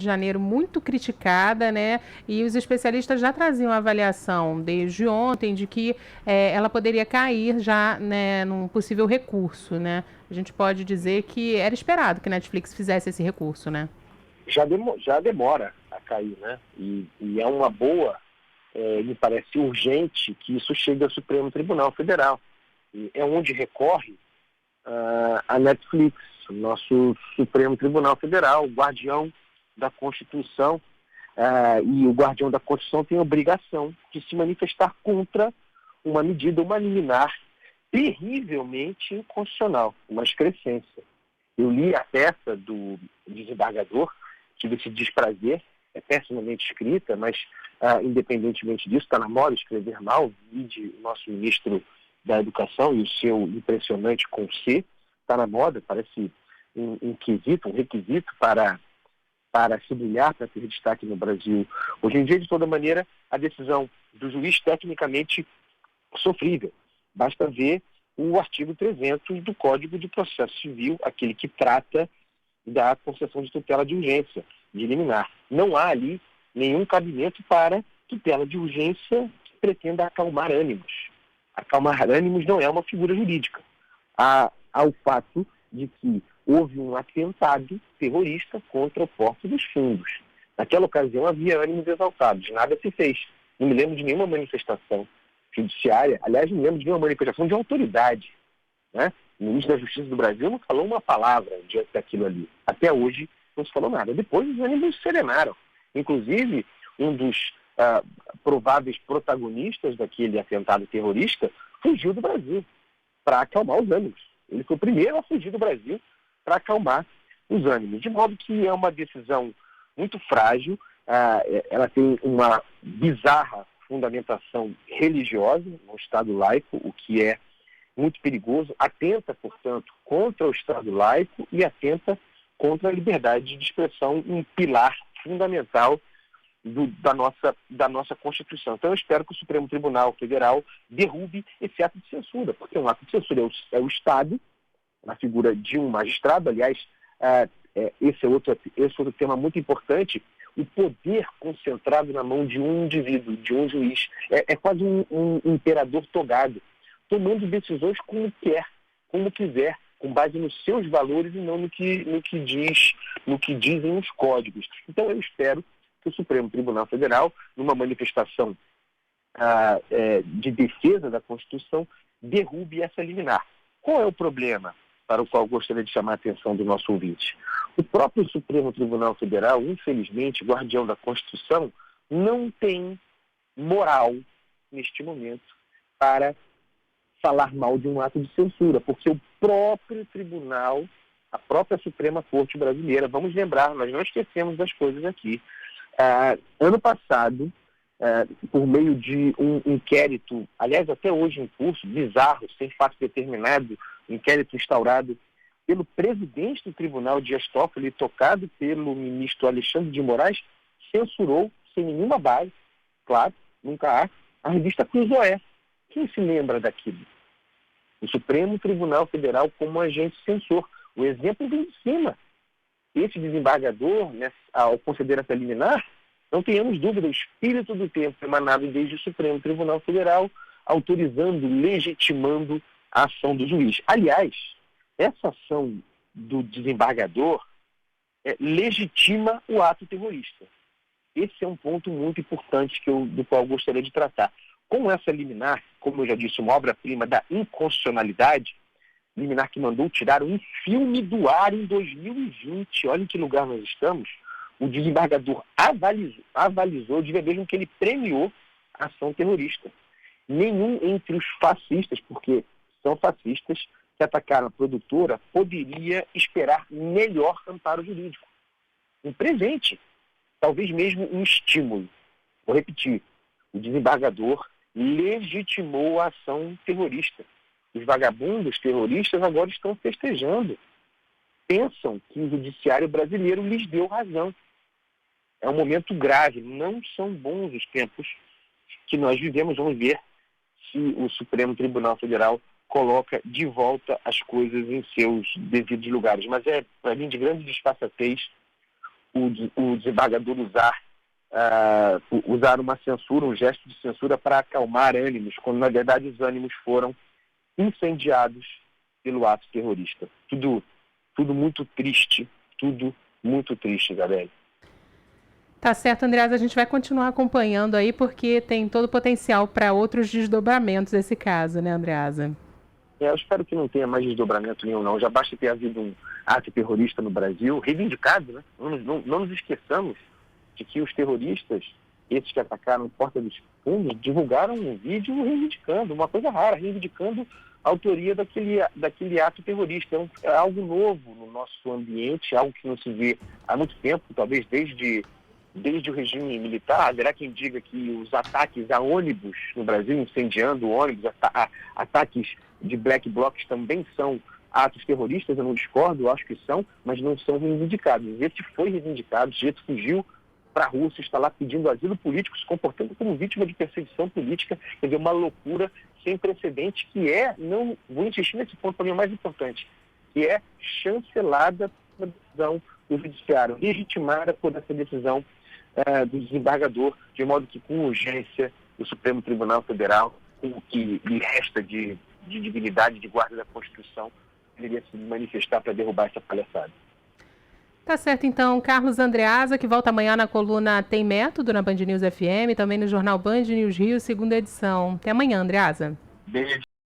de Janeiro muito criticada, né? E os especialistas já traziam a avaliação desde ontem de que ela poderia cair já, né, num possível recurso, né? A gente pode dizer que era esperado que a Netflix fizesse esse recurso, né? Já demora a cair, né? E é uma boa, me parece urgente que isso chegue ao Supremo Tribunal Federal. E é onde recorre a Netflix, o nosso Supremo Tribunal Federal, o guardião da Constituição, e o guardião da Constituição tem a obrigação de se manifestar contra uma medida, uma liminar terrivelmente inconstitucional, uma excrescência. Eu li a peça do desembargador, tive esse desprazer, é pessimamente escrita, mas independentemente disso, está na moda escrever mal, vide o nosso ministro da Educação e o seu impressionante com C, está na moda, parece um requisito para se brilhar, para ter destaque no Brasil. Hoje em dia, de toda maneira, a decisão do juiz tecnicamente sofrível. Basta ver o artigo 300 do Código de Processo Civil, aquele que trata da concessão de tutela de urgência, de liminar. Não há ali nenhum cabimento para tutela de urgência que pretenda acalmar ânimos. Acalmar ânimos não é uma figura jurídica. Há o fato de que houve um atentado terrorista contra o Porto dos Fundos. Naquela ocasião havia ânimos exaltados, nada se fez. Não me lembro de nenhuma manifestação judiciária, aliás, não me lembro de nenhuma manifestação de autoridade, né? O ministro da Justiça do Brasil não falou uma palavra diante daquilo ali. Até hoje não se falou nada. Depois os ânimos serenaram. Inclusive, um dos prováveis protagonistas daquele atentado terrorista fugiu do Brasil para acalmar os ânimos. Ele foi o primeiro a fugir do Brasil para acalmar os ânimos. De modo que é uma decisão muito frágil, ela tem uma bizarra fundamentação religiosa no Estado laico, o que é muito perigoso, atenta, portanto, contra o Estado laico e atenta contra a liberdade de expressão, um pilar fundamental da nossa Constituição. Então eu espero que o Supremo Tribunal Federal derrube esse ato de censura, porque um ato de censura é o Estado, na figura de um magistrado. Aliás, esse é outro tema muito importante, o poder concentrado na mão de um indivíduo, de um juiz. É quase um imperador togado, tomando decisões como quer, como quiser, com base nos seus valores e não no que dizem os códigos. Então eu espero que o Supremo Tribunal Federal, numa manifestação de defesa da Constituição, derrube essa liminar. Qual é o problema para o qual gostaria de chamar a atenção do nosso ouvinte? O próprio Supremo Tribunal Federal, infelizmente, guardião da Constituição, não tem moral, neste momento, para falar mal de um ato de censura, porque o próprio tribunal, a própria Suprema Corte Brasileira, vamos lembrar, nós não esquecemos das coisas aqui, ano passado, por meio de um inquérito, aliás, até hoje em curso, bizarro, sem fato determinado, inquérito instaurado pelo presidente do Tribunal, Dias Toffoli, tocado pelo ministro Alexandre de Moraes, censurou, sem nenhuma base, claro, nunca há, a revista Cruzoé. Quem se lembra daquilo? O Supremo Tribunal Federal como agente censor. O exemplo vem de cima. Esse desembargador, né, ao conceder essa liminar, não tenhamos dúvida, o espírito do tempo emanado desde o Supremo Tribunal Federal, autorizando, legitimando a ação do juiz. Aliás, essa ação do desembargador legitima o ato terrorista. Esse é um ponto muito importante do qual eu gostaria de tratar. Com essa liminar, como eu já disse, uma obra-prima da inconstitucionalidade, liminar que mandou tirar um filme do ar em 2020, olha em que lugar nós estamos, o desembargador avalizou, de mesmo que ele premiou a ação terrorista. Nenhum entre os fascistas, porque são fascistas que atacaram a produtora, poderia esperar melhor amparo jurídico. Um presente, talvez mesmo um estímulo. Vou repetir, o desembargador legitimou a ação terrorista. Os vagabundos terroristas agora estão festejando. Pensam que o judiciário brasileiro lhes deu razão. É um momento grave, não são bons os tempos que nós vivemos. Vamos ver se o Supremo Tribunal Federal coloca de volta as coisas em seus devidos lugares. Mas para mim, de grande disfarçatez, o desembargador usar uma censura, um gesto de censura para acalmar ânimos, quando na verdade os ânimos foram incendiados pelo ato terrorista. Tudo muito triste, Isabelle. Tá certo, Andreasa, a gente vai continuar acompanhando aí, porque tem todo o potencial para outros desdobramentos desse caso, né, Andreasa? Eu espero que não tenha mais desdobramento nenhum, não. Já basta ter havido um ato terrorista no Brasil, reivindicado, né? Não nos esqueçamos de que os terroristas, esses que atacaram Porta dos Fundos, divulgaram um vídeo reivindicando, uma coisa rara, reivindicando a autoria daquele ato terrorista. É algo novo no nosso ambiente, algo que não se vê há muito tempo, talvez desde o regime militar. Haverá quem diga que os ataques a ônibus no Brasil, incendiando ônibus, ataques de black blocs também são atos terroristas. Eu não discordo, eu acho que são, mas não são reivindicados. Esse foi reivindicado, o sujeito fugiu para a Rússia, está lá pedindo asilo político, se comportando como vítima de perseguição política. Quer dizer, uma loucura sem precedente, que não vou insistir nesse ponto, para mim é o mais importante, que é chancelada pela decisão do judiciário, legitimada por essa decisão do desembargador, de modo que, com urgência, o Supremo Tribunal Federal, com o que lhe resta de dignidade de guarda da Constituição, deveria se manifestar para derrubar essa palhaçada. Tá certo, então, Carlos Andreasa, que volta amanhã na coluna Tem Método, na Band News FM, também no jornal Band News Rio, segunda edição. Até amanhã, Andreasa. Beijo.